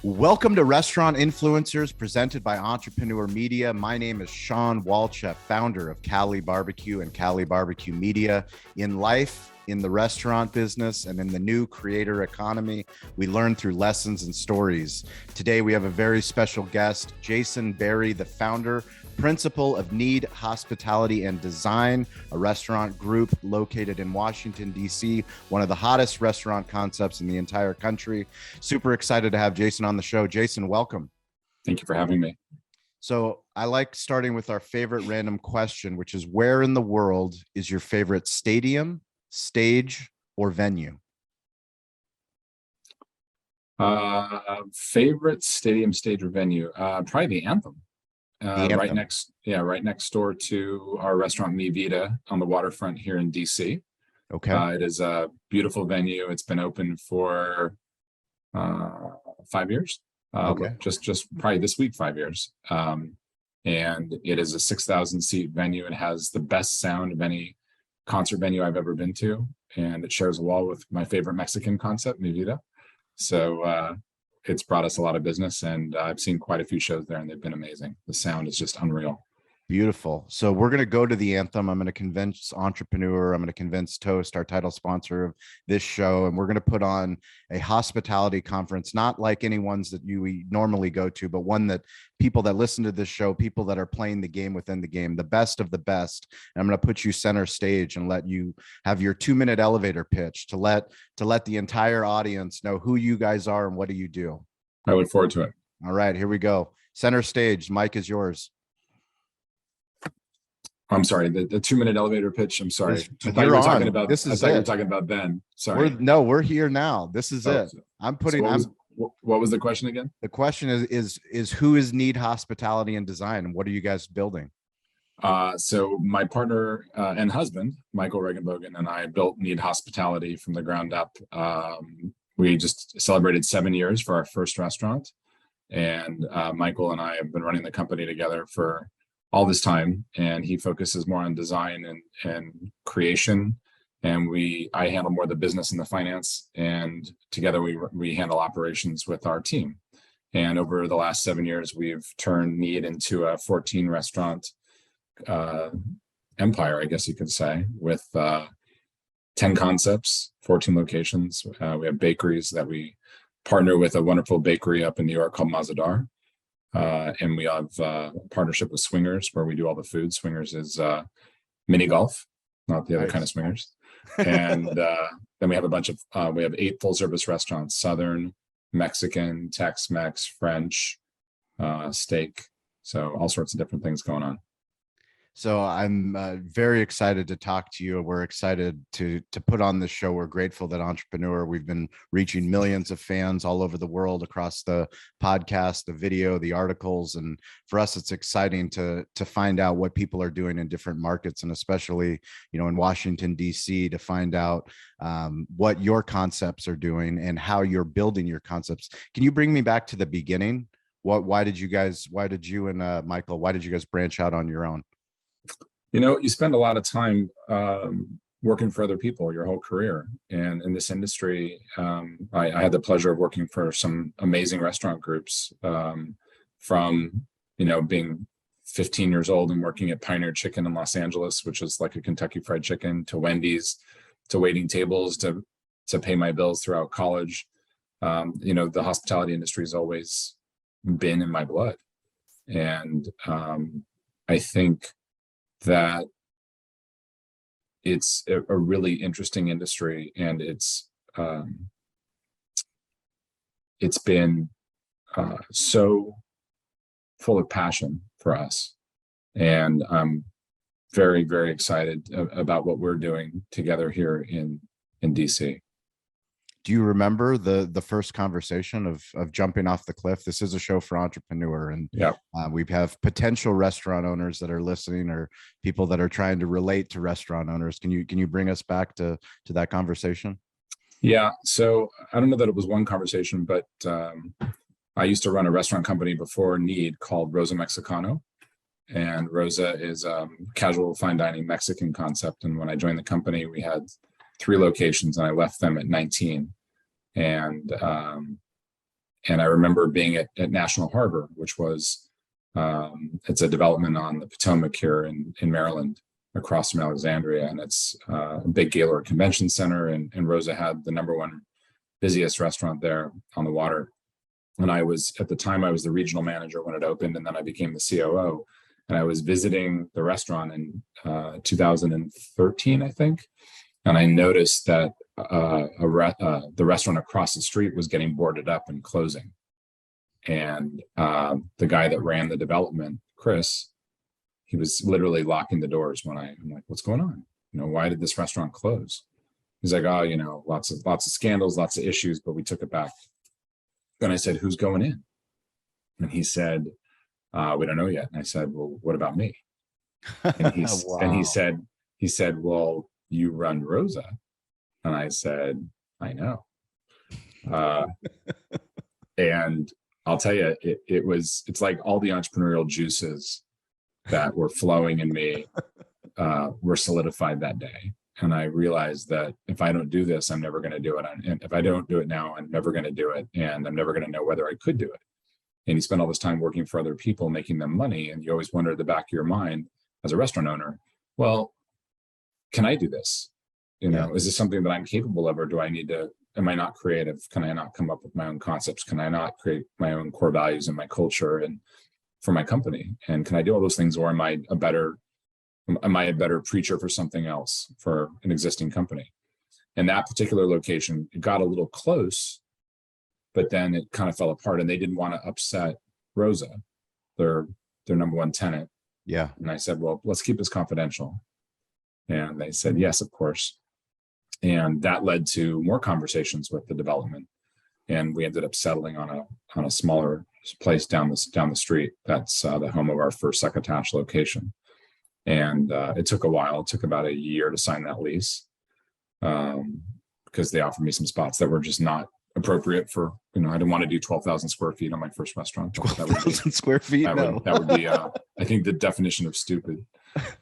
Welcome to Restaurant Influencers presented by Entrepreneur Media. My name is Sean Walchef, founder of Cali Barbecue and Cali Barbecue Media. In life, in the restaurant business, and in the new creator economy, we learn through lessons and stories. Today, we have a very special guest, Jason Berry, the founder, principal of Need Hospitality and Design, a restaurant group located in Washington, D.C., one of the hottest restaurant concepts in the entire country. Super excited to have Jason on the show. Jason, welcome. Thank you for having me. So I like starting with our favorite random question, which is where in the world is your favorite stadium, stage, or venue? Favorite stadium, stage, or venue? Probably the Anthem. Right next door to our restaurant Mi Vida on the waterfront here in DC. Okay. It is a beautiful venue. It's been open for 5 years. Okay. Just probably this week, 5 years. And it is a 6,000 seat venue. It has the best sound of any concert venue I've ever been to, and it shares a wall with my favorite Mexican concept, Mi Vida. So it's brought us a lot of business, and I've seen quite a few shows there, and they've been amazing. The sound is just unreal. Beautiful. So we're going to go to the Anthem. I'm going to convince Entrepreneur. I'm going to convince Toast, our title sponsor of this show. And we're going to put on a hospitality conference, not like any ones that we normally go to, but one that people that listen to this show, people that are playing the game within the game, the best of the best. And I'm going to put you center stage and let you have your 2-minute elevator pitch to let the entire audience know who you guys are and what do you do. I look forward to it. All right, here we go. Center stage. Mic is yours. I'm sorry, the 2-minute elevator pitch. I'm sorry. I thought you were talking about this. I thought you were talking about Ben. Sorry. We're here now. This is it. I'm putting. What was the question again? The question is who is Need Hospitality and Design, and what are you guys building? So my partner and husband, Michael Regenbogen, and I built Need Hospitality from the ground up. We just celebrated 7 years for our first restaurant, and Michael and I have been running the company together for all this time, and he focuses more on design and creation, and I handle more the business and the finance, and together we handle operations with our team. And over the last 7 years, we've turned Need into a 14 restaurant empire, I guess you could say, with 10 concepts, 14 locations. We have bakeries that we partner with, a wonderful bakery up in New York called Mazadar. And we have a partnership with Swingers, where we do all the food. Swingers is mini golf, not the other kind of swingers. And then we have we have 8 full service restaurants: Southern, Mexican, Tex-Mex, French, steak. So all sorts of different things going on. So I'm very excited to talk to you. We're excited to put on this show. We're grateful that Entrepreneur, we've been reaching millions of fans all over the world across the podcast, the video, the articles. And for us, it's exciting to find out what people are doing in different markets, and especially, in Washington, D.C., to find out what your concepts are doing and how you're building your concepts. Can you bring me back to the beginning? Why did you and Michael, why did you guys branch out on your own? You spend a lot of time working for other people your whole career. And in this industry, I had the pleasure of working for some amazing restaurant groups, from, being 15 years old and working at Pioneer Chicken in Los Angeles, which is like a Kentucky Fried Chicken, to Wendy's, to waiting tables, to pay my bills throughout college. The hospitality industry has always been in my blood. And I think that it's a really interesting industry, and it's been so full of passion for us, and I'm very, very excited about what we're doing together here in DC. Do you remember the first conversation of jumping off the cliff? This is a show for Entrepreneur, and we have potential restaurant owners that are listening, or people that are trying to relate to restaurant owners. Can you bring us back to that conversation? Yeah. So I don't know that it was one conversation, but I used to run a restaurant company before Need called Rosa Mexicano, and Rosa is casual fine dining Mexican concept. And when I joined the company, we had 3 locations, and I left them at 19. And And I remember being at National Harbor, which was, it's a development on the Potomac here in Maryland, across from Alexandria. And it's a big Gaylord Convention Center. And Rosa had the #1 busiest restaurant there on the water. And I was, at the time, I was the regional manager when it opened, and then I became the COO. And I was visiting the restaurant in 2013, I think. And I noticed that the restaurant across the street was getting boarded up and closing. And the guy that ran the development, Chris, he was literally locking the doors when I'm like, what's going on? Why did this restaurant close? He's like, oh, lots of scandals, lots of issues, but we took it back. And I said, who's going in? And he said, we don't know yet. And I said, well, what about me? And Wow. and he said, well, you run Rosa. And I said, I know. And I'll tell you, it's like all the entrepreneurial juices that were flowing in me were solidified that day. And I realized that if I don't do this, I'm never going to do it. And if I don't do it now, I'm never going to do it. And I'm never going to know whether I could do it. And you spend all this time working for other people, making them money. And you always wonder at the back of your mind as a restaurant owner, well, can I do this? Is this something that I'm capable of, or do I need to, am I not creative? Can I not come up with my own concepts? Can I not create my own core values and my culture and for my company? And can I do all those things? Or am I a better preacher for something else, for an existing company? And that particular location, it got a little close, but then it kind of fell apart, and they didn't want to upset Rosa, their #1 tenant. Yeah. And I said, well, let's keep this confidential. And they said, yes, of course. And that led to more conversations with the development. And we ended up settling on a smaller place down the street. That's the home of our first Succotash location. And it took a while. It took about a year to sign that lease, because they offered me some spots that were just not appropriate for, I didn't want to do 12,000 square feet on my first restaurant. 12,000 square feet? That would be, I think, the definition of stupid.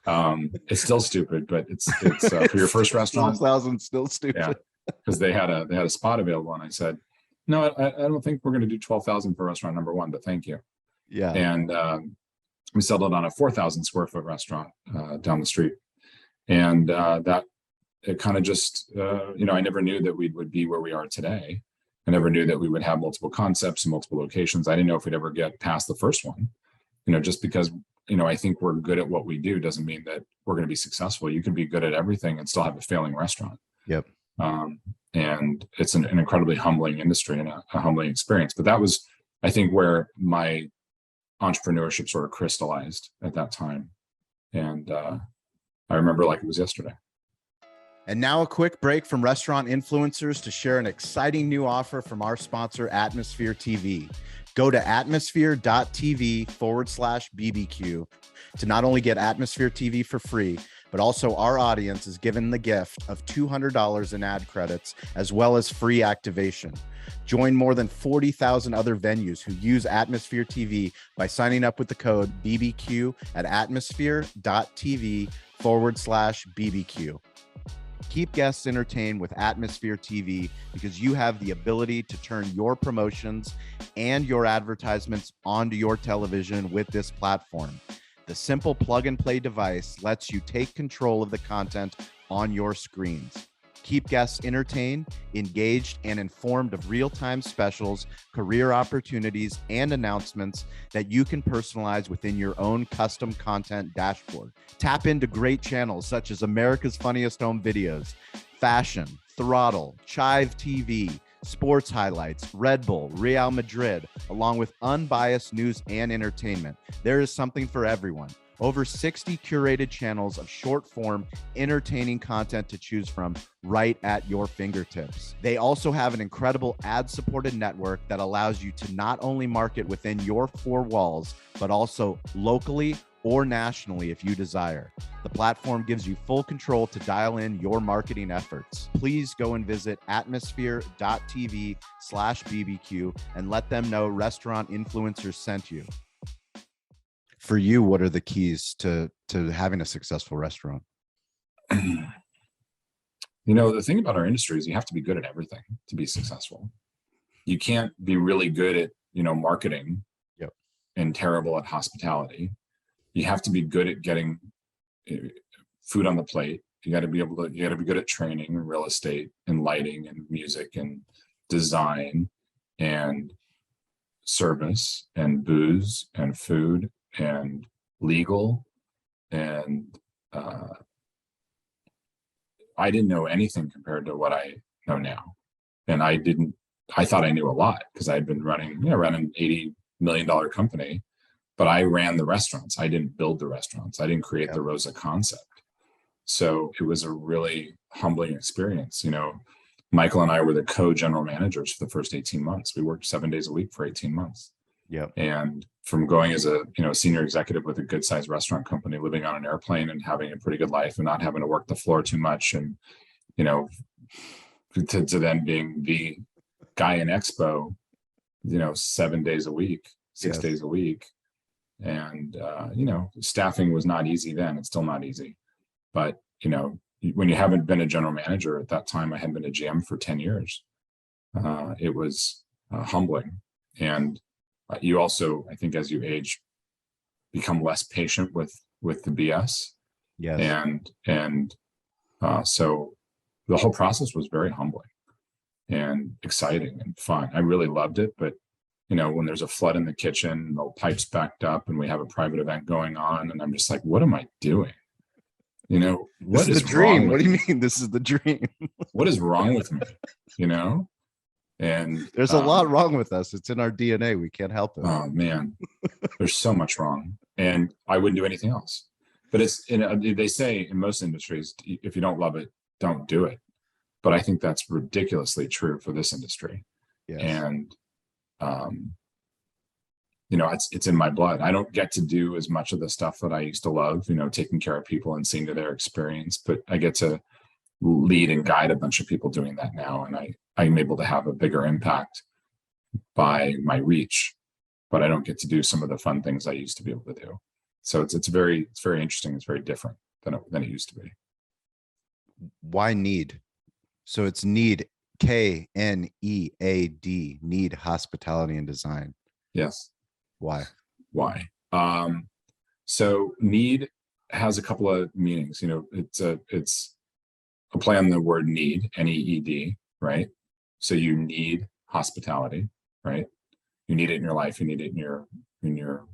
It's still stupid, but it's for your first restaurant. 12,000 still stupid. Yeah, because they had a spot available, and I said, no, I don't think we're going to do 12,000 for restaurant #1, but thank you. Yeah. And we settled on a 4,000 square foot restaurant down the street, and that it kind of just I never knew that we would be where we are today. I never knew that we would have multiple concepts and multiple locations. I didn't know if we'd ever get past the first one. Just because I think we're good at what we do doesn't mean that we're going to be successful. You can be good at everything and still have a failing restaurant. Yep. And it's an incredibly humbling industry and a humbling experience. But that was, I think, where my entrepreneurship sort of crystallized at that time. And I remember like it was yesterday. And now a quick break from restaurant influencers to share an exciting new offer from our sponsor, Atmosphere TV. Go to atmosphere.tv/BBQ to not only get Atmosphere TV for free, but also our audience is given the gift of $200 in ad credits, as well as free activation. Join more than 40,000 other venues who use Atmosphere TV by signing up with the code BBQ at atmosphere.tv/BBQ. Keep guests entertained with Atmosphere TV because you have the ability to turn your promotions and your advertisements onto your television with this platform. The simple plug-and-play device lets you take control of the content on your screens. Keep guests entertained, engaged, and informed of real-time specials, career opportunities, and announcements that you can personalize within your own custom content dashboard. Tap into great channels such as America's Funniest Home Videos, Fashion, Throttle, Chive TV, Sports Highlights, Red Bull, Real Madrid, along with unbiased news and entertainment. There is something for everyone. Over 60 curated channels of short-form, entertaining content to choose from right at your fingertips. They also have an incredible ad-supported network that allows you to not only market within your four walls, but also locally or nationally if you desire. The platform gives you full control to dial in your marketing efforts. Please go and visit atmosphere.tv/BBQ and let them know Restaurant Influencers sent you. For you, what are the keys to having a successful restaurant? The thing about our industry is you have to be good at everything to be successful. you can't be really good at, marketing Yep. and terrible at hospitality. You have to be good at getting food on the plate. You got to be good at training and real estate and lighting and music and design and service and booze and food and legal. And I didn't know anything compared to what I know now. And I thought I knew a lot because I had been running an $80 million company, but I ran the restaurants. I didn't build the restaurants. I didn't create the Rosa concept. So it was a really humbling experience. Michael and I were the co-general managers for the first 18 months. We worked 7 days a week for 18 months. Yep. And from going as a senior executive with a good sized restaurant company, living on an airplane and having a pretty good life and not having to work the floor too much, and to then being the guy in Expo, 7 days a week, 6 days a week. And staffing was not easy then. It's still not easy. But when you haven't been a general manager at that time, I had been a GM for 10 years. It was humbling. And you also, I think, as you age, become less patient with the BS. Yes. And so the whole process was very humbling and exciting and fun. I really loved it. But when there's a flood in the kitchen, the pipes backed up, and we have a private event going on, and I'm just like, what am I doing? What is the dream? What do you mean this is the dream? What is wrong with me? And there's a lot wrong with us. It's in our DNA. We can't help it. Oh man, there's so much wrong, and I wouldn't do anything else. But they say in most industries, if you don't love it, don't do it. But I think that's ridiculously true for this industry. Yes. And it's in my blood. I don't get to do as much of the stuff that I used to love, taking care of people and seeing to their experience, but I get to lead and guide a bunch of people doing that now. And I'm able to have a bigger impact by my reach, but I don't get to do some of the fun things I used to be able to do. So it's very interesting. It's very different than it used to be. Why Need? So it's Need, KNEAD, Need Hospitality and Design. Yes. Why? So Need has a couple of meanings. It's a play on the word need, NEED, right? So you need hospitality, right? You need it in your life. You need it in your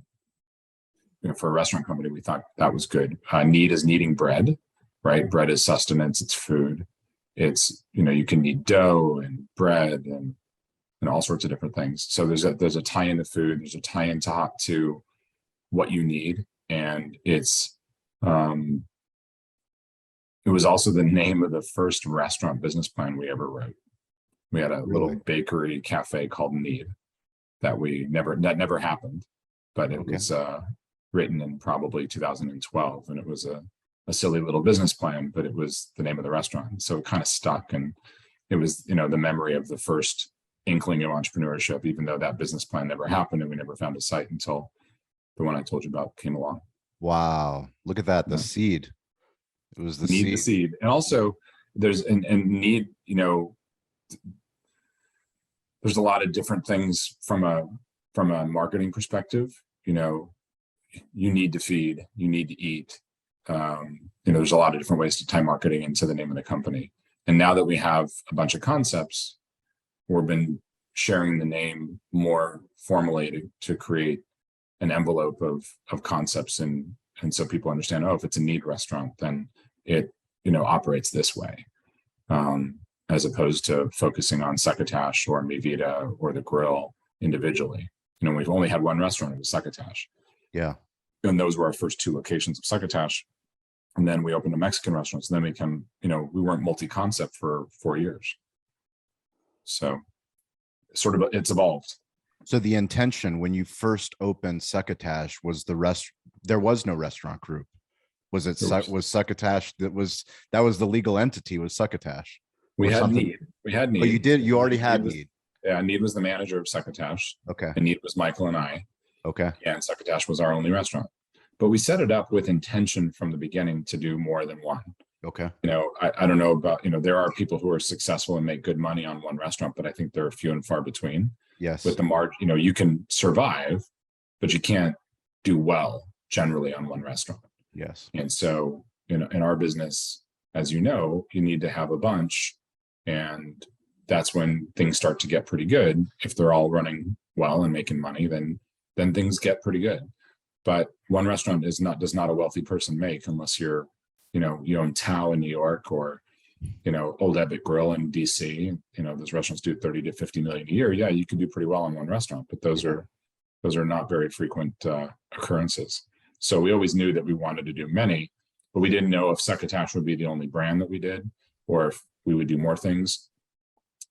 for a restaurant company, we thought that was good. Need is kneading bread, right? Bread is sustenance. It's food. It's, you can knead dough and bread and all sorts of different things. So there's a tie into food. There's a tie in to what you need. And it was also the name of the first restaurant business plan we ever wrote. We had a little bakery cafe called Need that never happened, but it was written in probably 2012. And it was a silly little business plan, but it was the name of the restaurant. So it kind of stuck. And it was, the memory of the first inkling of entrepreneurship, even though that business plan never happened and we never found a site until the one I told you about came along. Wow. Look at that. The seed. It was the seed. The seed. And also there's Need, there's a lot of different things from a marketing perspective. You need to feed, you need to eat. There's a lot of different ways to tie marketing into the name of the company. And now that we have a bunch of concepts, we've been sharing the name more formally to create an envelope of concepts. And so people understand, if it's a Need restaurant, then it, operates this way. As opposed to focusing on Succotash or Mi Vida or the Grill individually. We've only had one restaurant, it was Succotash. Yeah. And those were our first two locations of Succotash. And then we opened a Mexican restaurant. So then we weren't multi-concept for 4 years. So sort of it's evolved. So the intention when you first opened Succotash was there was no restaurant group. Was Succotash that was the legal entity was Succotash? We had Need. Oh, you already had Need. Yeah, Need was the manager of Succotash. Okay. And Need was Michael and I. Okay. And Succotash was our only restaurant. But we set it up with intention from the beginning to do more than one. Okay. I don't know about, there are people who are successful and make good money on one restaurant, but I think they're few and far between. Yes. With the margin, you can survive, but you can't do well generally on one restaurant. Yes. And so, in our business, as you need to have a bunch, and that's when things start to get pretty good. If they're all running well and making money, then things get pretty good. But one restaurant does not a wealthy person make, unless you're, you own Tao in New York, or Old Ebbitt Grill in DC. Those restaurants do 30 to 50 million a year. Yeah, you can do pretty well on one restaurant, but those are not very frequent occurrences. So we always knew that we wanted to do many, but we didn't know if Succotash would be the only brand that we did, or if we would do more things.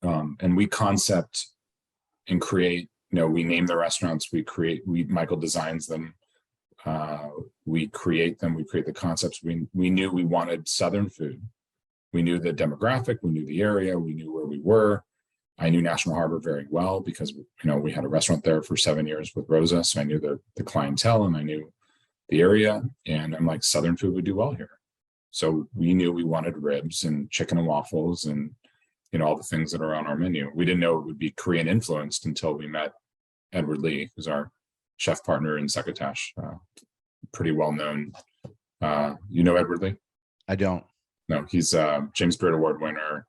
And we concept and create, we name the restaurants, Michael designs them, we create them, we create the concepts. We knew we wanted Southern food. We knew the demographic, we knew the area, we knew where we were. I knew National Harbor very well because, we had a restaurant there for 7 years with Rosa. So I knew the clientele, and I knew the area, and I'm like, Southern food would do well here. So we knew we wanted ribs and chicken and waffles and, all the things that are on our menu. We didn't know it would be Korean influenced until we met Edward Lee, who's our chef partner in Succotash, pretty well known. Edward Lee? I don't. No, he's James Beard Award winner,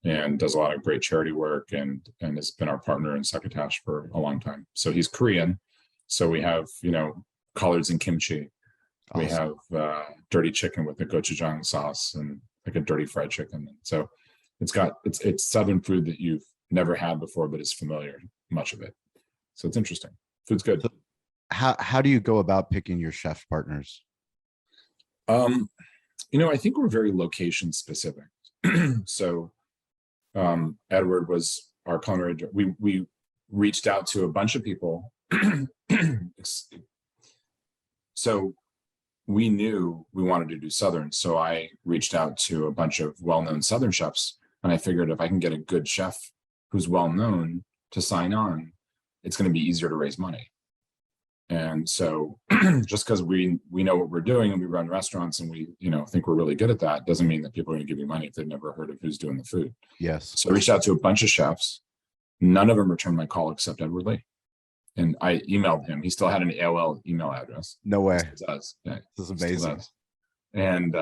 and does a lot of great charity work, and has been our partner in Succotash for a long time. So he's Korean. So we have, collards and kimchi. Awesome. We have dirty chicken with a gochujang sauce and like a dirty fried chicken. So it's Southern food that you've never had before, but is familiar, much of it. So it's interesting. Food's good. So how do you go about picking your chef partners? I think we're very location specific. So Edward was our culinary. We reached out to a bunch of people. So we knew we wanted to do Southern. So I reached out to a bunch of well-known Southern chefs, and I figured if I can get a good chef who's well-known to sign on, it's going to be easier to raise money. And so just because we know what we're doing and we run restaurants and we, think we're really good at that, doesn't mean that people are going to give you money if they've never heard of who's doing the food. Yes. So I reached out to a bunch of chefs. None of them returned my call except Edward Lee. And I emailed him. He still had an AOL email address. No way. Does. Yeah, this is amazing. And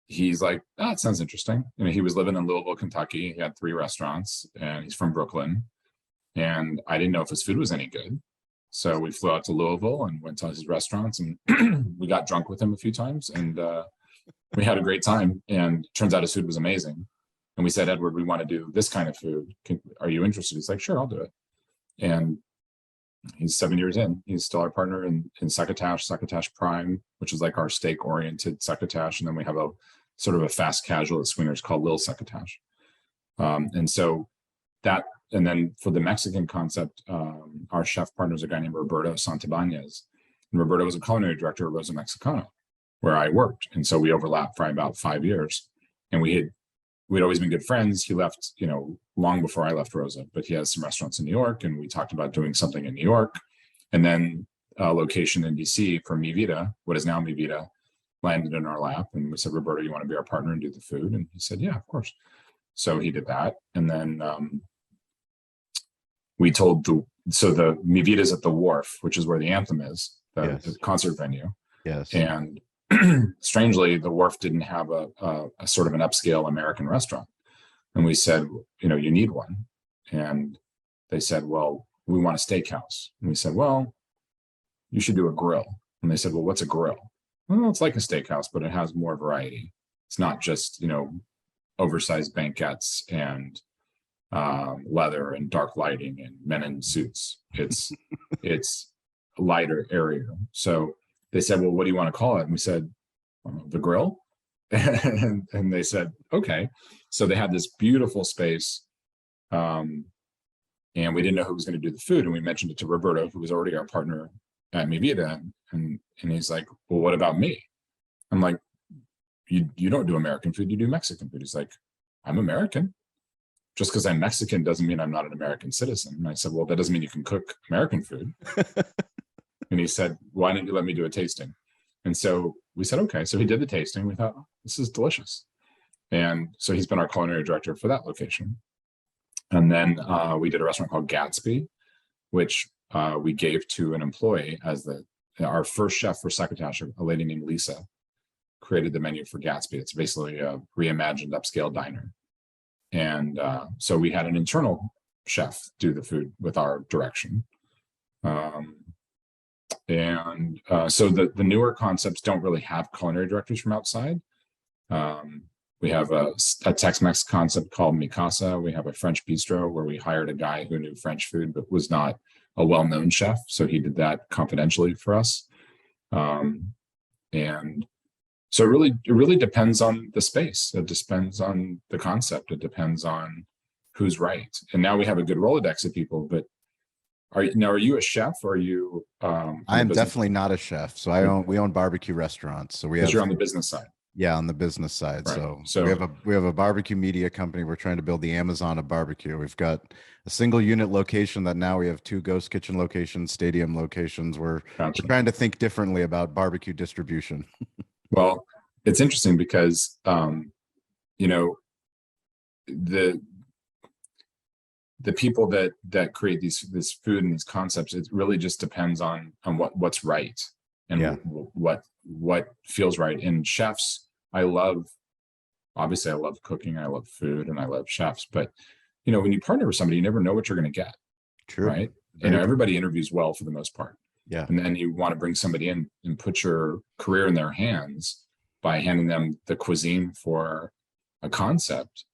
he's like, it sounds interesting. He was living in Louisville, Kentucky. He had 3 restaurants, and he's from Brooklyn. And I didn't know if his food was any good. So we flew out to Louisville and went to his restaurants, and we got drunk with him a few times, and we had a great time. And turns out his food was amazing. And we said, Edward, we want to do this kind of food. Are you interested? He's like, sure, I'll do it. And he's 7 years in. He's still our partner in Succotash Prime, which is like our steak-oriented Succotash. And then we have a sort of a fast casual at Swingers called Lil Succotash. And so that, and then for the Mexican concept, our chef partner is a guy named Roberto Santibanez. And Roberto was a culinary director at Rosa Mexicana, where I worked. And so we overlapped for about 5 years. And we'd always been good friends. He left, long before I left Rosa, but he has some restaurants in New York, and we talked about doing something in New York. And then a location in DC for Mi Vida, what is now Mi Vida, landed in our lap. And we said, Roberto, you want to be our partner and do the food? And he said, yeah, of course. So he did that. And then we told the Mi Vida's at the Wharf, which is where the Anthem is, the concert venue. Yes. And strangely, the Wharf didn't have a sort of an upscale American restaurant. And we said, you need one. And they said, well, we want a steakhouse. And we said, well, you should do a grill. And they said, well, what's a grill? Well, it's like a steakhouse, but it has more variety. It's not just, oversized banquettes and leather and dark lighting and men in suits. It's lighter, airier. So they said, well, what do you want to call it? And we said, the grill. And they said, okay. So they had this beautiful space. And we didn't know who was going to do the food. And we mentioned it to Roberto, who was already our partner at Mi Vida. And he's like, well, what about me? I'm like, you don't do American food, you do Mexican food. He's like, I'm American. Just because I'm Mexican doesn't mean I'm not an American citizen. And I said, well, that doesn't mean you can cook American food. And he said, why didn't you let me do a tasting? And so we said, okay. So he did the tasting. We thought, "Oh, this is delicious." And so he's been our culinary director for that location. And then we did a restaurant called Gatsby, which we gave to an employee as our first chef for Succotash, a lady named Lisa, created the menu for Gatsby. It's basically a reimagined upscale diner. And so we had an internal chef do the food with our direction. So the newer concepts don't really have culinary directors from outside. We have a Tex-Mex concept called Mikasa. We have a French bistro where we hired a guy who knew French food but was not a well-known chef, so he did that confidentially for us. And so it really depends on the space. It depends on the concept. It depends on who's right. And now we have a good Rolodex of people. But are you a chef, or are you? I am definitely not a chef. So we own barbecue restaurants. So you're on the business side. Yeah, on the business side. Right. So we have a barbecue media company. We're trying to build the Amazon of barbecue. We've got a single unit location that now we have 2 ghost kitchen locations, stadium locations. We're trying to think differently about barbecue distribution. Well, it's interesting because the people that create this food and these concepts, it really just depends on what's right and what feels right. And chefs, obviously I love cooking, I love food, and I love chefs, but when you partner with somebody, you never know what you're going to get. True. Right. Everybody interviews well for the most part. Yeah. And then you want to bring somebody in and put your career in their hands by handing them the cuisine for a concept.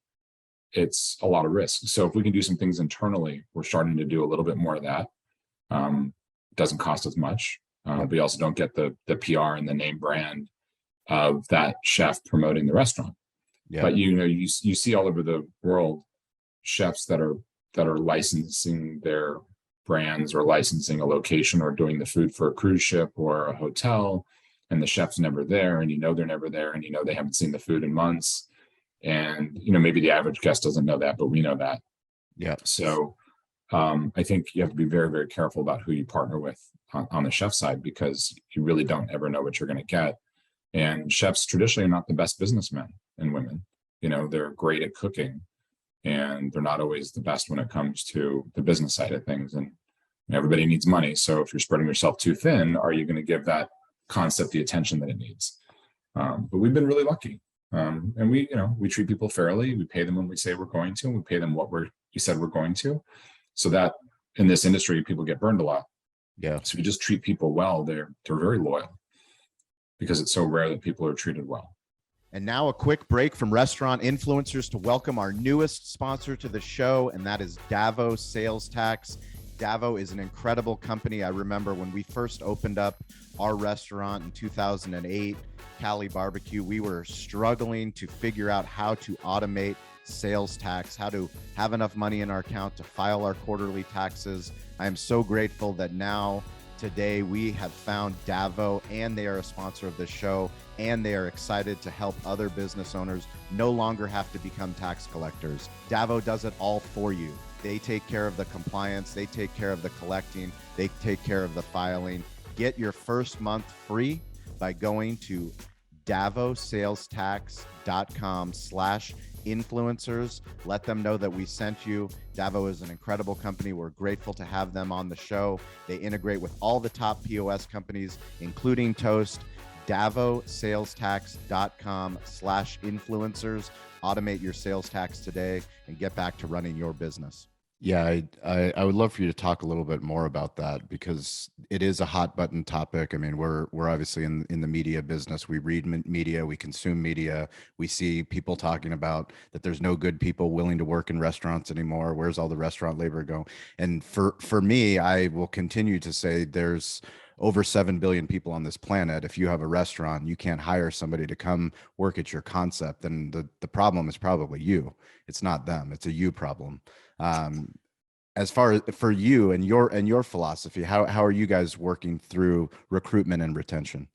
It's a lot of risk. So if we can do some things internally, we're starting to do a little bit more of that. It doesn't cost as much. We also don't get the PR and the name brand of that chef promoting the restaurant. Yeah. But you see all over the world chefs that are licensing their brands or licensing a location or doing the food for a cruise ship or a hotel, and the chef's never there, and they're never there, and they haven't seen the food in months. And maybe the average guest doesn't know that, but we know that. Yeah. So I think you have to be very, very careful about who you partner with on the chef side, because you really don't ever know what you're going to get. And chefs traditionally are not the best businessmen and women. They're great at cooking, and they're not always the best when it comes to the business side of things. And everybody needs money. So if you're spreading yourself too thin, are you going to give that concept the attention that it needs? But we've been really lucky. And we treat people fairly. We pay them when we say we're going to, and we pay them what we said we're going to. So that in this industry, people get burned a lot. Yeah. So we just treat people well. They're very loyal, because it's so rare that people are treated well. And now a quick break from restaurant influencers to welcome our newest sponsor to the show, and that is Davo Sales Tax. Davo is an incredible company. I remember when we first opened up our restaurant in 2008, Cali Barbecue, we were struggling to figure out how to automate sales tax, how to have enough money in our account to file our quarterly taxes. I am so grateful that now today we have found Davo, and they are a sponsor of this show, and they are excited to help other business owners no longer have to become tax collectors. Davo does it all for you. They take care of the compliance, they take care of the collecting, they take care of the filing. Get your first month free by going to davosalestax.com/influencers. Let them know that we sent you. Davo is an incredible company. We're grateful to have them on the show. They integrate with all the top POS companies, including Toast. davosalestax.com/influencers. Automate your sales tax today and get back to running your business. Yeah, I would love for you to talk a little bit more about that, because it is a hot button topic. I mean, we're obviously in the media business. We read media, we consume media. We see people talking about that there's no good people willing to work in restaurants anymore. Where's all the restaurant labor going? And for me, I will continue to say there's over 7 billion people on this planet. If you have a restaurant, you can't hire somebody to come work at your concept, then the problem is probably you. It's not them. It's a you problem. As far as for you and your philosophy, how are you guys working through recruitment and retention?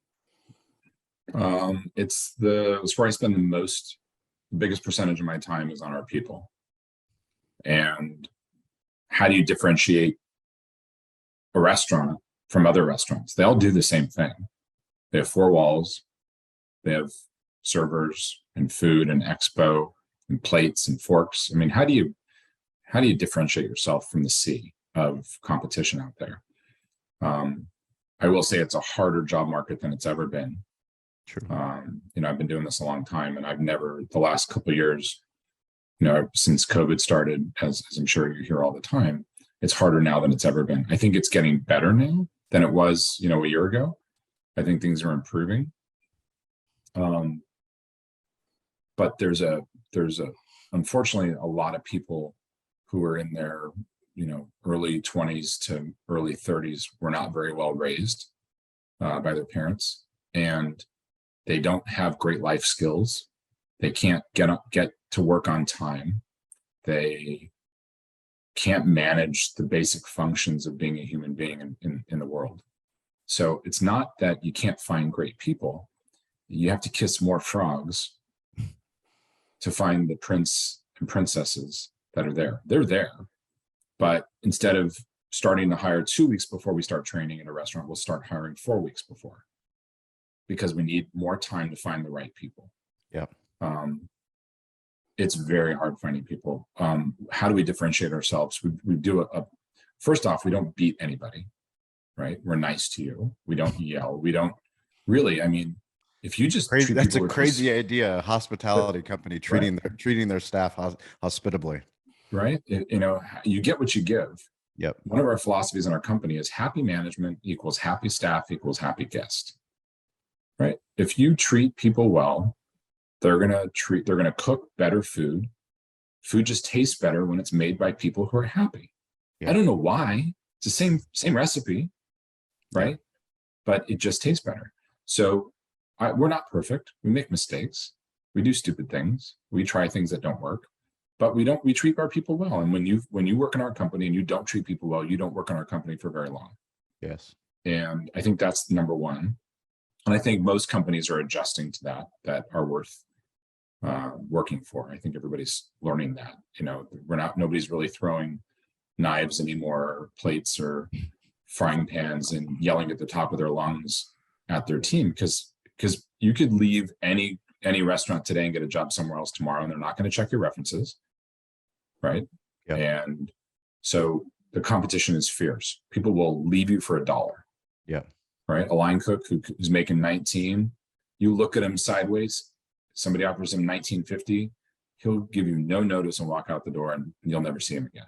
It's where I spend the biggest percentage of my time is on our people. And how do you differentiate a restaurant from other restaurants? They all do the same thing. They have 4 walls. They have servers and food and expo and plates and forks. I mean, how do you differentiate yourself from the sea of competition out there? I will say it's a harder job market than it's ever been. True. I've been doing this a long time, and I've never, the last couple of years, since COVID started, as I'm sure you hear all the time, it's harder now than it's ever been. I think it's getting better now than it was, a year ago. I think things are improving. But there's unfortunately a lot of people who are in their, early 20s to early 30s were not very well raised by their parents, and they don't have great life skills. They can't get to work on time. They can't manage the basic functions of being a human being in the world. So it's not that you can't find great people. You have to kiss more frogs to find the prince and princesses that are there. They're there. But instead of starting to hire 2 weeks before we start training in a restaurant, we'll start hiring 4 weeks before, because we need more time to find the right people. Yeah. It's very hard finding people. How do we differentiate ourselves? We do first off, we don't beat anybody, right? We're nice to you. We don't yell. We don't really, if you just crazy, that's a crazy idea. A hospitality company treating their staff hospitably. Right. You get what you give. Yep. One of our philosophies in our company is happy management equals happy staff equals happy guest. Right. If you treat people well, they're going to cook better food. Food just tastes better when it's made by people who are happy. Yeah. I don't know why. It's the same recipe, right? Yeah. But it just tastes better. So we're not perfect. We make mistakes. We do stupid things. We try things that don't work, but we treat our people well. And when you work in our company and you don't treat people well, you don't work in our company for very long. Yes. And I think that's number one. And I think most companies are adjusting to that are worth working for. I think everybody's learning that, nobody's really throwing knives anymore, or plates or frying pans, and yelling at the top of their lungs at their team, because you could leave any restaurant today and get a job somewhere else tomorrow, and they're not going to check your references, right? Yep. And so the competition is fierce. People will leave you for $1. Yeah. Right. A line cook who's making 19, you look at him sideways, somebody offers him $19.50, he'll give you no notice and walk out the door, and you'll never see him again.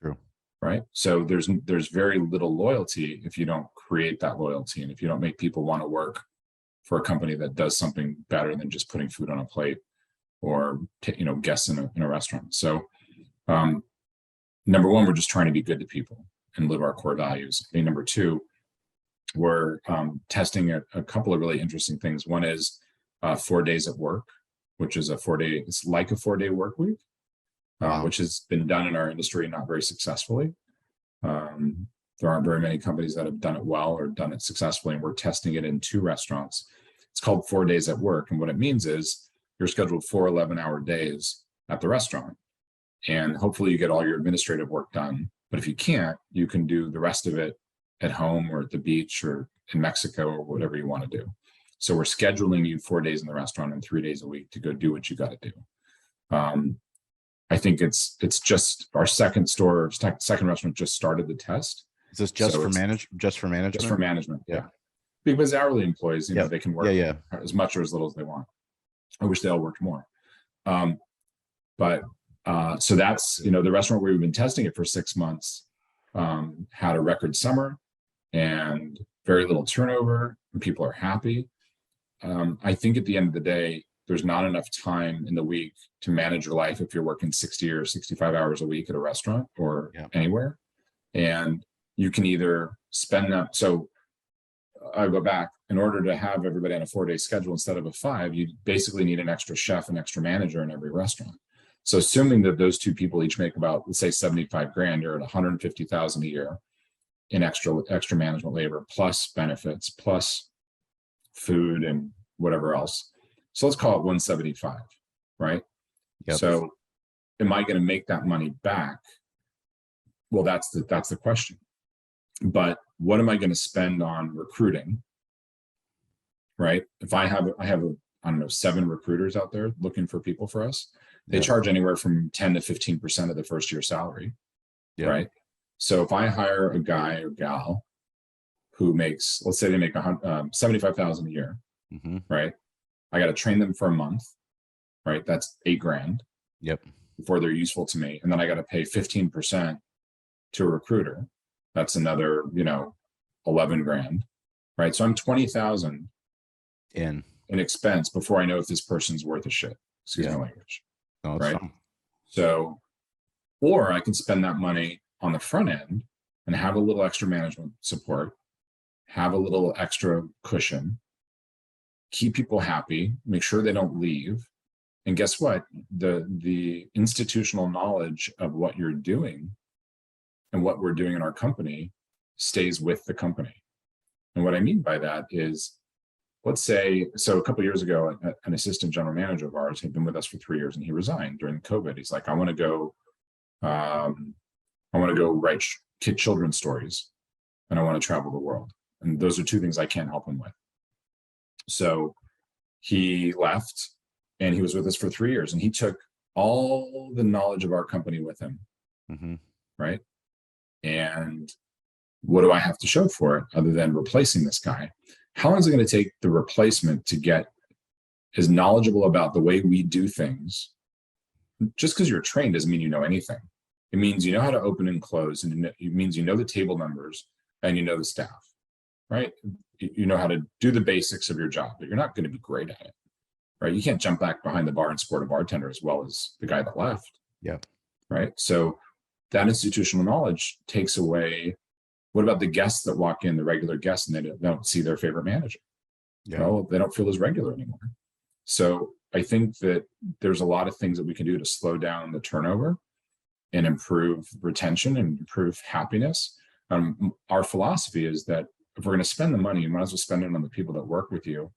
True. Right. So there's very little loyalty if you don't create that loyalty, and if you don't make people want to work for a company that does something better than just putting food on a plate or guests in a restaurant. So number one, we're just trying to be good to people and live our core values. I think number two, we're testing a couple of really interesting things. One is 4 days at work, which is it's like a 4-day work week, wow. Which has been done in our industry, not very successfully. There aren't very many companies that have done it well or done it successfully, and we're testing it in 2 restaurants. It's called 4 days at work. And what it means is you're scheduled 4 11-hour days at the restaurant, and hopefully you get all your administrative work done. But if you can't, you can do the rest of it at home or at the beach or in Mexico or whatever you want to do. So we're scheduling you 4 days in the restaurant and 3 days a week to go do what you got to do. I think it's just our second restaurant just started the test. Is this just for management? Just for management. Yeah. Because hourly employees, they can work as much or as little as they want. I wish they all worked more. So that's, the restaurant where we've been testing it for 6 months had a record summer and very little turnover, and people are happy. I think at the end of the day, there's not enough time in the week to manage your life if you're working 60 or 65 hours a week at a restaurant or anywhere. And you can either spend that. So I go back, in order to have everybody on a 4-day schedule instead of a 5, you basically need an extra chef and extra manager in every restaurant. So assuming that those 2 people each make about, let's say, $75,000, you're at $150,000 a year in extra management labor, plus benefits, plus food and whatever else. So let's call it 175, right? Yep. So am I going to make that money back? Well, that's the question. But what am I going to spend on recruiting? Right? If I have I don't know, 7 recruiters out there looking for people for us. They Yeah. charge anywhere from 10 to 15% of the first year salary, Yeah. right? So if I hire a guy or gal who makes, let's say they make 75,000 a year, Mm-hmm. right? I got to train them for a month, right? That's $8,000 Yep. before they're useful to me. And then I got to pay 15% to a recruiter. That's another, 11,000, right? So I'm 20,000 In. in expense before I know if this person's worth a shit. Excuse my language, No, it's right? fine. So, or I can spend that money on the front end and have a little extra management support, have a little extra cushion, keep people happy, make sure they don't leave. And guess what? The institutional knowledge of what you're doing and what we're doing in our company stays with the company. And what I mean by that is, let's say, so a couple of years ago, an assistant general manager of ours had been with us for 3 years, and he resigned during COVID. He's like, I want to go write kid children's stories, and I want to travel the world. And those are 2 things I can't help him with. So he left, and he was with us for 3 years, and he took all the knowledge of our company with him. Mm-hmm. Right. And what do I have to show for it other than replacing this guy? How long is it going to take the replacement to get as knowledgeable about the way we do things? Just because you're trained doesn't mean you know anything. It means you know how to open and close, and it means you know the table numbers and you know the staff, right? You know how to do the basics of your job, but you're not going to be great at it, right? You can't jump back behind the bar and support a bartender as well as the guy that left. Yeah. Right. So that institutional knowledge takes away. What about the guests that walk in, the regular guests, and they don't see their favorite manager? Yeah. Well, they don't feel as regular anymore. So I think that there's a lot of things that we can do to slow down the turnover and improve retention and improve happiness. Our philosophy is that if we're going to spend the money, you might as well spend it on the people that work with you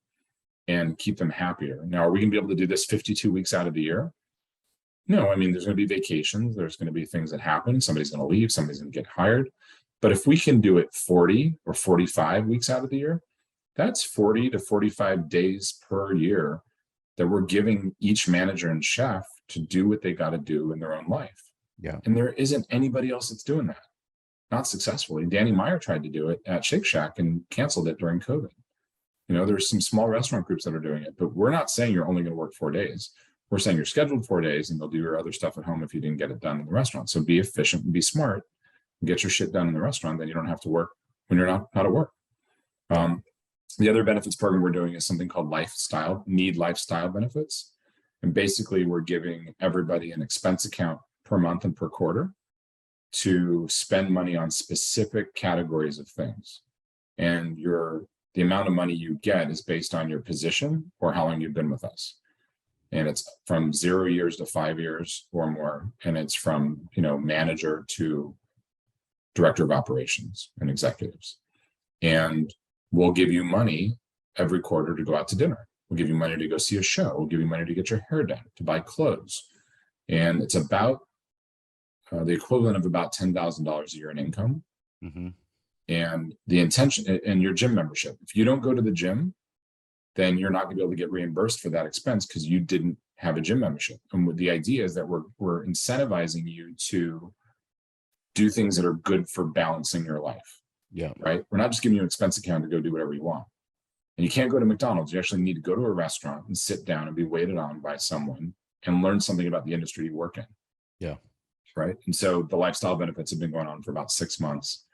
and keep them happier. Now, are we going to be able to do this 52 weeks out of the year? No, I mean, there's going to be vacations. There's going to be things that happen. Somebody's going to leave. Somebody's going to get hired. But if we can do it 40 or 45 weeks out of the year, that's 40 to 45 days per year that we're giving each manager and chef to do what they got to do in their own life. Yeah. And there isn't anybody else that's doing that, not successfully. Danny Meyer tried to do it at Shake Shack and canceled it during COVID. There's some small restaurant groups that are doing it, but we're not saying you're only going to work 4 days. We're saying you're scheduled 4 days and they'll do your other stuff at home if you didn't get it done in the restaurant. So be efficient and be smart and get your shit done in the restaurant. Then you don't have to work when you're not at work. The other benefits program we're doing is something called lifestyle benefits. And basically we're giving everybody an expense account per month and per quarter to spend money on specific categories of things. And the amount of money you get is based on your position or how long you've been with us. And it's from 0 years to 5 years or more. And it's from, manager to director of operations and executives. And we'll give you money every quarter to go out to dinner. We'll give you money to go see a show. We'll give you money to get your hair done, to buy clothes. And it's about the equivalent of about $10,000 a year in income. Mm-hmm. And the intention, and your gym membership. If you don't go to the gym, then you're not going to be able to get reimbursed for that expense because you didn't have a gym membership. And the idea is that we're incentivizing you to do things that are good for balancing your life. Yeah. Right. We're not just giving you an expense account to go do whatever you want. And you can't go to McDonald's. You actually need to go to a restaurant and sit down and be waited on by someone and learn something about the industry you work in. Yeah. Right. And so the lifestyle benefits have been going on for about 6 months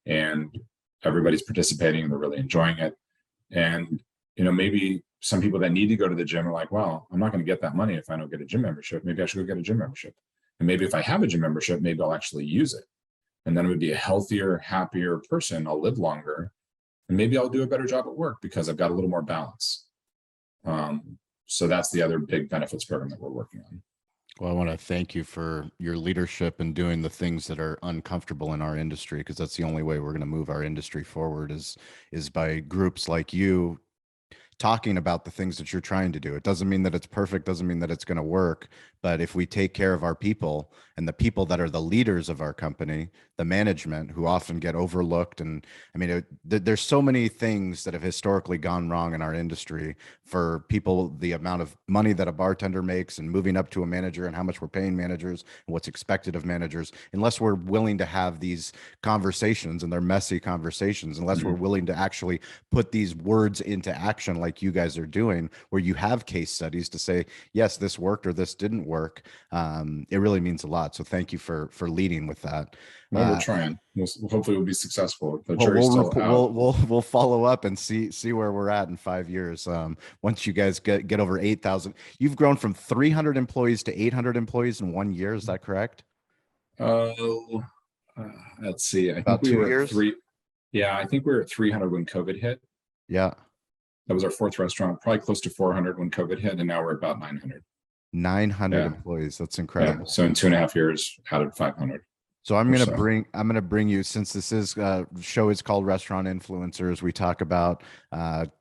and everybody's participating and they're really enjoying it. And, maybe some people that need to go to the gym are like, well, I'm not going to get that money if I don't get a gym membership. Maybe I should go get a gym membership. And maybe if I have a gym membership, maybe I'll actually use it. And then I would be a healthier, happier person. I'll live longer. And maybe I'll do a better job at work because I've got a little more balance. So that's the other big benefits program that we're working on. Well, I want to thank you for your leadership and doing the things that are uncomfortable in our industry, because that's the only way we're going to move our industry forward is by groups like you talking about the things that you're trying to do. It doesn't mean that it's perfect, doesn't mean that it's going to work. But if we take care of our people and the people that are the leaders of our company, the management, who often get overlooked. And I mean, there's so many things that have historically gone wrong in our industry for people, the amount of money that a bartender makes and moving up to a manager and how much we're paying managers and what's expected of managers, unless we're willing to have these conversations, and they're messy conversations, unless we're willing to actually put these words into action like you guys are doing, where you have case studies to say, yes, this worked or this didn't work. It really means a lot. So thank you for leading with that. No, we're trying. Hopefully we'll be successful. The Well, jury's still out. we'll follow up and see where we're at in 5 years. Once you guys get over 8,000, you've grown from 300 employees to 800 employees in 1 year. Is that correct? Oh, let's see. I About think we 2 were years? at three. Yeah, I think we were at 300 when COVID hit. Yeah. That was our fourth restaurant, probably close to 400 when COVID hit, and now we're about 900. 900 Yeah. employees. That's Yeah. incredible. So in 2.5 years, added 500. So I'm or gonna so. bring you, since this is show is called Restaurant Influencers. We talk about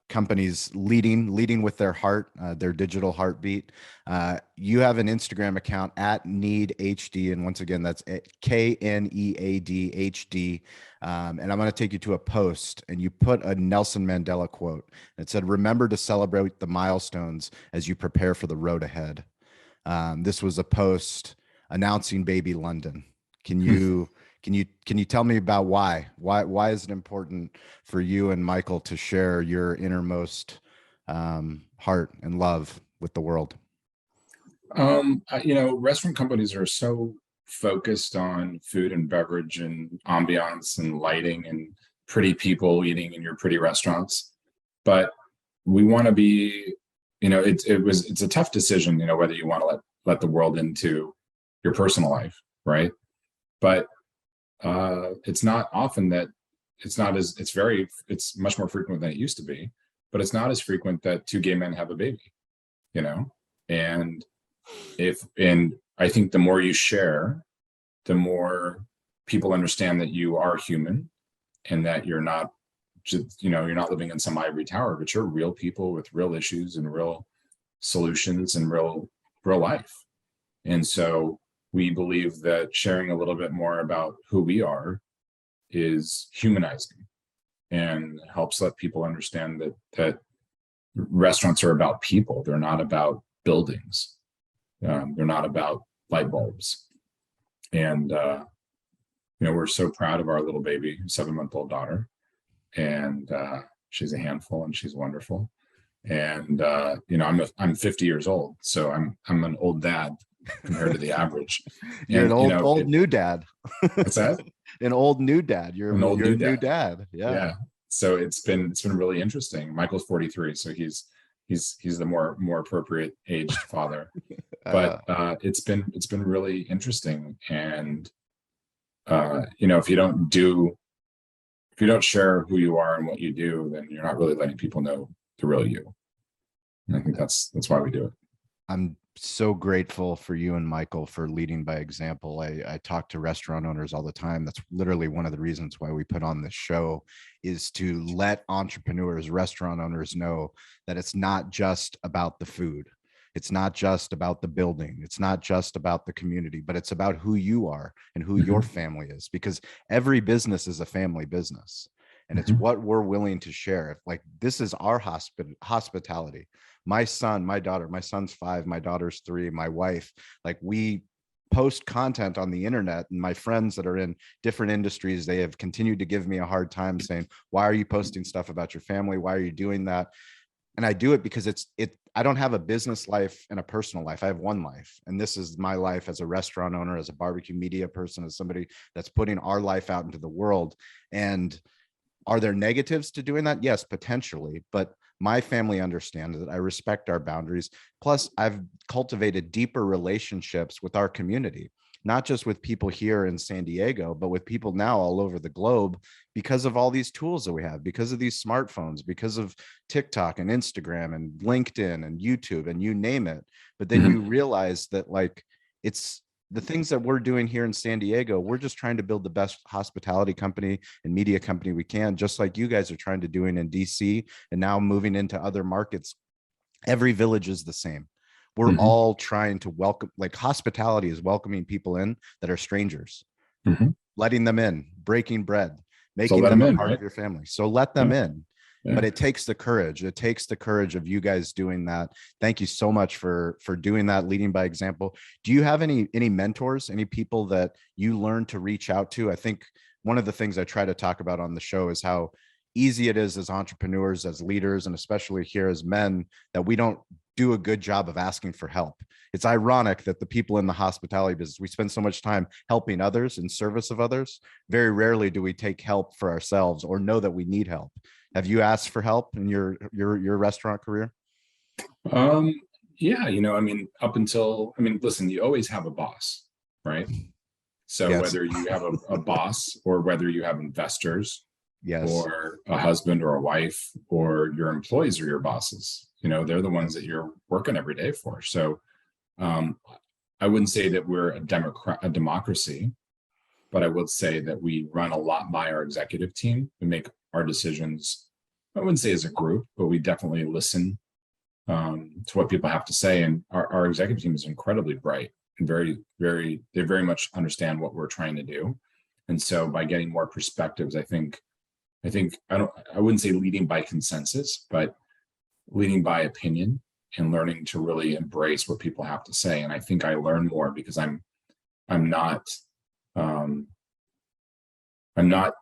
companies leading with their heart, their digital heartbeat. You have an Instagram account at Need HD, and once again, that's KNEADHD. And I'm going to take you to a post, and you put a Nelson Mandela quote. It said, "Remember to celebrate the milestones as you prepare for the road ahead." This was a post announcing Baby London. Can you tell me about why is it important for you and Michael to share your innermost heart and love with the world? Restaurant companies are so focused on food and beverage and ambiance and lighting and pretty people eating in your pretty restaurants, but we want to be, it's a tough decision, whether you want to let the world into your personal life, right? But it's not often that it's much more frequent than it used to be, but it's not as frequent that two gay men have a baby, and I think the more you share, the more people understand that you are human and that you're not just, you're not living in some ivory tower, but you're real people with real issues and real solutions and real life. And so we believe that sharing a little bit more about who we are is humanizing and helps let people understand that restaurants are about people. They're not about buildings. They're not about light bulbs. And, we're so proud of our little baby, 7-month-old daughter. And she's a handful and she's wonderful. And, I'm 50 years old, so I'm an old dad compared to the average. You're an old new dad. What's that? An old new dad. You're an old new dad. dad. Yeah. So it's been really interesting. Michael's 43, so he's the more appropriate aged father. But it's been really interesting. And if you don't share who you are and what you do, then you're not really letting people know the real you. And I think that's why we do it. I'm so grateful for you and Michael for leading by example. I talk to restaurant owners all the time. That's literally one of the reasons why we put on this show, is to let entrepreneurs, restaurant owners know that it's not just about the food. It's not just about the building. It's not just about the community, but it's about who you are and who your family is, because every business is a family business. And it's what we're willing to share. Like, this is our hospitality. My son, my daughter, my son's 5, my daughter's 3, my wife, like, we post content on the internet, and my friends that are in different industries, they have continued to give me a hard time saying, why are you posting stuff about your family? Why are you doing that? And I do it because I don't have a business life and a personal life. I have one life. And this is my life as a restaurant owner, as a barbecue media person, as somebody that's putting our life out into the world. And are there negatives to doing that? Yes, potentially. But my family understands that. I respect our boundaries. Plus, I've cultivated deeper relationships with our community, not just with people here in San Diego, but with people now all over the globe, because of all these tools that we have, because of these smartphones, because of TikTok and Instagram and LinkedIn and YouTube and you name it. But then you realize that, like, it's the things that we're doing here in San Diego, we're just trying to build the best hospitality company and media company we can, just like you guys are trying to doing in DC and now moving into other markets. Every village is the same. We're Mhm. all trying to welcome, like hospitality is welcoming people in that are strangers, Mhm. letting them in, breaking bread, So making let them them a in, part right? of your family. So let them Yeah. in. Yeah. But it takes the courage. It takes the courage of you guys doing that. Thank you so much for doing that, leading by example. Do you have any mentors, any people that you learn to reach out to? I think one of the things I try to talk about on the show is how easy it is as entrepreneurs, as leaders, and especially here as men, that we don't do a good job of asking for help. It's ironic that the people in the hospitality business, we spend so much time helping others in service of others. Very rarely do we take help for ourselves or know that we need help. Have you asked for help in your restaurant career? Um, yeah, I mean, listen, you always have a boss, right? So Yes. whether you have a boss or whether you have investors Yes. or a husband or a wife or your employees are your bosses, they're the ones that Yes. you're working every day for. So um, I wouldn't say that we're a democracy, but I would say that we run a lot by our executive team. We make our decisions. I wouldn't say as a group, but we definitely listen to what people have to say. And our executive team is incredibly bright and they very much understand what we're trying to do. And so by getting more perspectives, I wouldn't say leading by consensus, but leading by opinion and learning to really embrace what people have to say. And I think I learn more because I'm not, um, I'm not,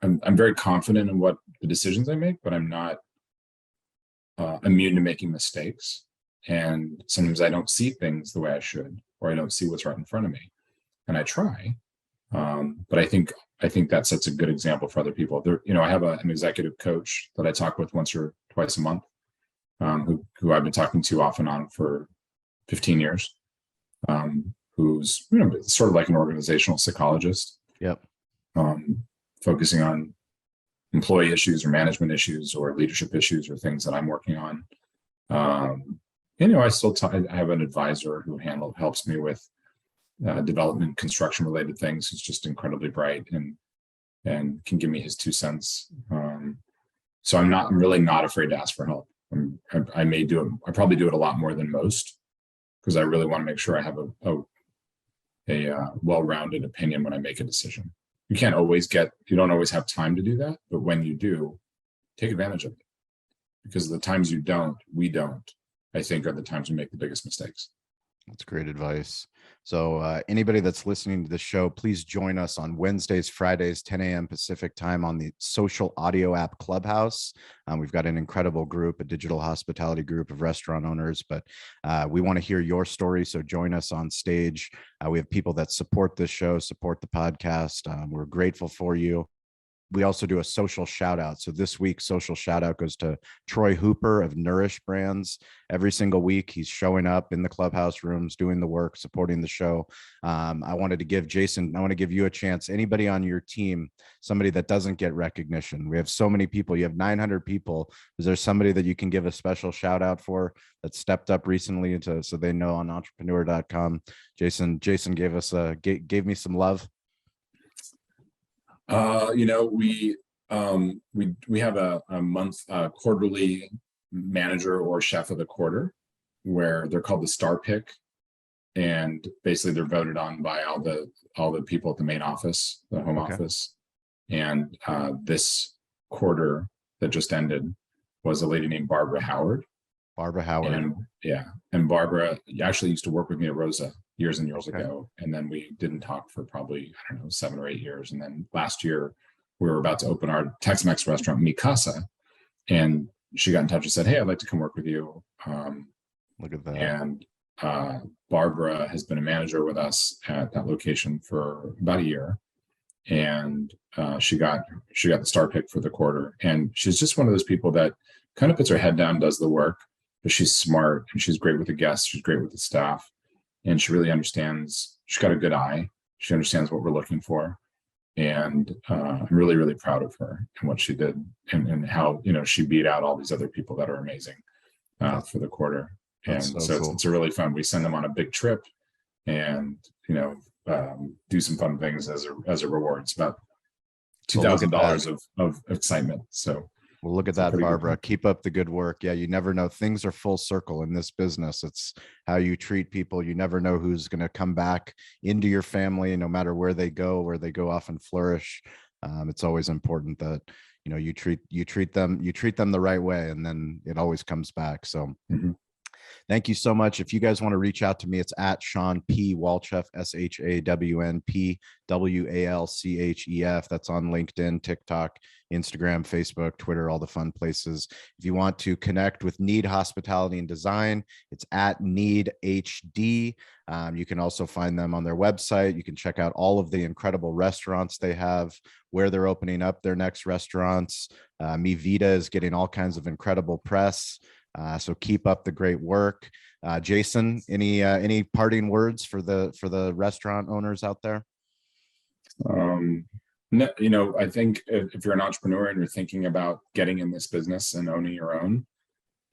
I'm very confident in what the decisions I make, but I'm not immune to making mistakes. And sometimes I don't see things the way I should, or I don't see what's right in front of me. And I try, but I think that sets a good example for other people. I have an executive coach that I talk with once or twice a month, who I've been talking to off and on for 15 years, who's sort of like an organizational psychologist, Yep. focusing on employee issues or management issues or leadership issues or things that I'm working on. I still I have an advisor who helps me with development, construction related things. Who's just incredibly bright and can give me his 2 cents. So I'm really not afraid to ask for help. I probably do it a lot more than most because I really want to make sure I have a well-rounded opinion when I make a decision. You don't always have time to do that, but when you do, take advantage of it, because the times we don't, I think, are the times we make the biggest mistakes. That's great advice. So anybody that's listening to the show, please join us on Wednesdays, Fridays, 10 a.m. Pacific time on the social audio app Clubhouse. We've got an incredible group, a digital hospitality group of restaurant owners, but we want to hear your story. So join us on stage. We have people that support this show, support the podcast. We're grateful for you. We also do a social shout out. So this week's social shout out goes to Troy Hooper of Nourish Brands. Every single week, he's showing up in the clubhouse rooms, doing the work, supporting the show. I want to give you a chance. Anybody on your team, somebody that doesn't get recognition. We have so many people. You have 900 people. Is there somebody that you can give a special shout out for that stepped up recently so they know on entrepreneur.com? Jason gave me some love. We have a month quarterly manager or chef of the quarter, where they're called the Star Pick, and basically they're voted on by all the people at the main office, the home office. And this quarter that just ended was a lady named Barbara Howard. And Barbara actually used to work with me at Rosa years and years ago. And then we didn't talk for probably, 7 or 8 years. And then last year we were about to open our Tex-Mex restaurant, Mi Casa. And she got in touch and said, "Hey, I'd like to come work with you." Look at that. And Barbara has been a manager with us at that location for about a year. And she got the Star Pick for the quarter. And she's just one of those people that kind of puts her head down, does the work, but she's smart and she's great with the guests. She's great with the staff, and she really understands. She's got a good eye. She understands what we're looking for. And I'm really, really proud of her and what she did, and how, she beat out all these other people that are amazing for the quarter. And so cool. It's a really fun. We send them on a big trip. and, do some fun things as a reward. It's about Well, look at $2,000 of excitement. So Well, look at it's a that, pretty good Barbara. thing. Keep up the good work. Yeah, you never know. Things are full circle in this business. It's how you treat people. You never know who's going to come back into your family, no matter where they go off and flourish. It's always important that you treat them the right way, and then it always comes back. So. Mhm. Thank you so much. If you guys want to reach out to me, it's at Sean P. Walchef, ShawnPWalchef. That's on LinkedIn, TikTok, Instagram, Facebook, Twitter, all the fun places. If you want to connect with Need Hospitality and Design, it's at Need HD. You can also find them on their website. You can check out all of the incredible restaurants they have, where they're opening up their next restaurants. Mi Vida is getting all kinds of incredible press. So keep up the great work. Jason, any parting words for the restaurant owners out there? No, I think if you're an entrepreneur and you're thinking about getting in this business and owning your own,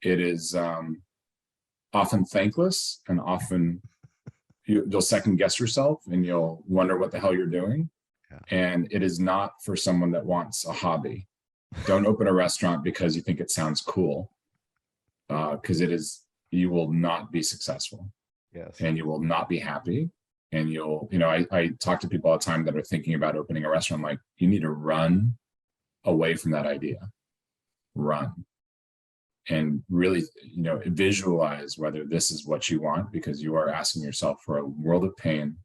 it is often thankless, and often you'll second guess yourself and you'll wonder what the hell you're doing. Yeah. And it is not for someone that wants a hobby. Don't open a restaurant because you think it sounds cool. Because you will not be successful. Yes. And you will not be happy. And I talk to people all the time that are thinking about opening a restaurant. Like, you need to run away from that idea. Run. And really, visualize whether this is what you want, because you are asking yourself for a world of pain.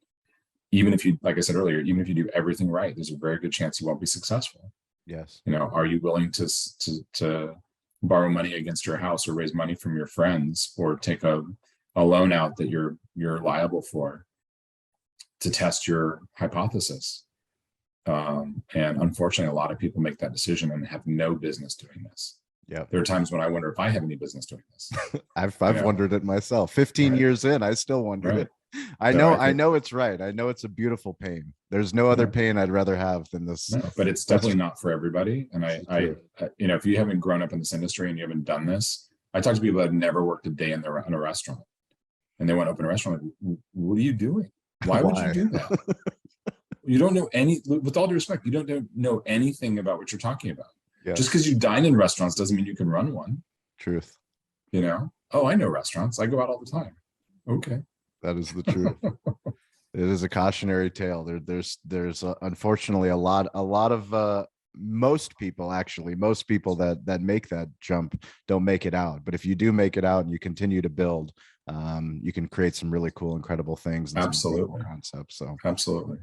Even if you, like I said earlier, even if you do everything right, there's a very good chance you won't be successful. Yes. Are you willing to borrow money against your house, or raise money from your friends, or take a loan out that you're liable for, to test your hypothesis? And unfortunately, a lot of people make that decision and have no business doing this. Yeah. There are times when I wonder if I have any business doing this. I've wondered it myself. 15 years in, I still wonder it. I know it's right. I know it's a beautiful pain. There's no other pain I'd rather have than this. No, but it's definitely not for everybody. And I if you haven't grown up in this industry and you haven't done this, I talk to people that have never worked a day in a restaurant, and they want to open a restaurant. Like, what are you doing? Why would you do that? You don't know with all due respect, you don't know anything about what you're talking about. Yeah. Just because you dine in restaurants doesn't mean you can run one. Truth. Oh, I know restaurants. I go out all the time. Okay. That is the truth. It is a cautionary tale. There's unfortunately a lot of most people that make that jump don't make it out. But if you do make it out and you continue to build, you can create some really cool, incredible things. And absolutely. Concepts. So absolutely.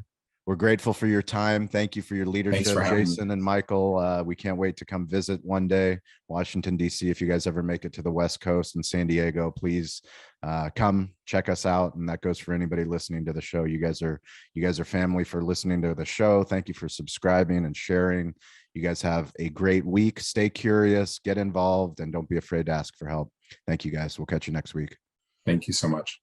We're grateful for your time. Thank you for your leadership, Jason me. And Michael. We can't wait to come visit one day, Washington, D.C. If you guys ever make it to the West Coast and San Diego, please come check us out. And that goes for anybody listening to the show. You guys are family for listening to the show. Thank you for subscribing and sharing. You guys have a great week. Stay curious, get involved, and don't be afraid to ask for help. Thank you, guys. We'll catch you next week. Thank you so much.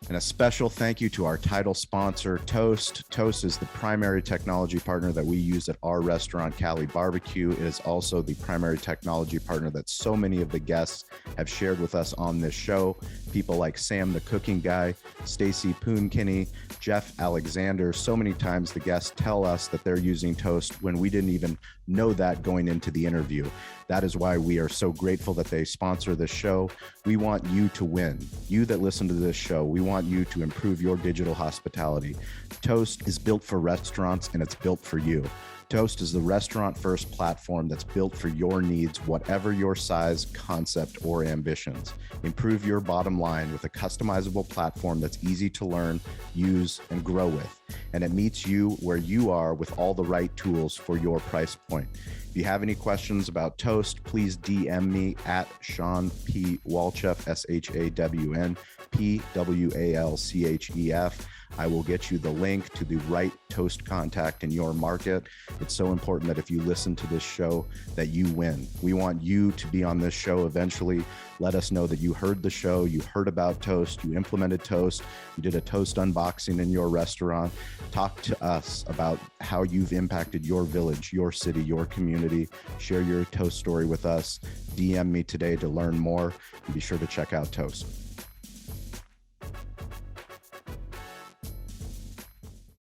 And a special thank you to our title sponsor, Toast. Toast is the primary technology partner that we use at our restaurant, Cali Barbecue. It is also the primary technology partner that so many of the guests have shared with us on this show. People like Sam, the cooking guy, Stacy Poonkinney, Jeff Alexander. So many times the guests tell us that they're using Toast when we didn't even know that going into the interview. That is why we are so grateful that they sponsor this show. We want you to win. You that listen to this show, we want you to improve your digital hospitality. Toast is built for restaurants, and it's built for you. Toast is the restaurant-first platform that's built for your needs, whatever your size, concept, or ambitions. Improve your bottom line with a customizable platform that's easy to learn, use, and grow with. And it meets you where you are with all the right tools for your price point. If you have any questions about Toast, please DM me at Sean P. Walchef, ShawnPWalchef. I will get you the link to the right Toast contact in your market. It's so important that if you listen to this show, that you win. We want you to be on this show eventually. Let us know that you heard the show, you heard about Toast, you implemented Toast, you did a Toast unboxing in your restaurant. Talk to us about how you've impacted your village, your city, your community. Share your Toast story with us. DM me today to learn more, and be sure to check out Toast.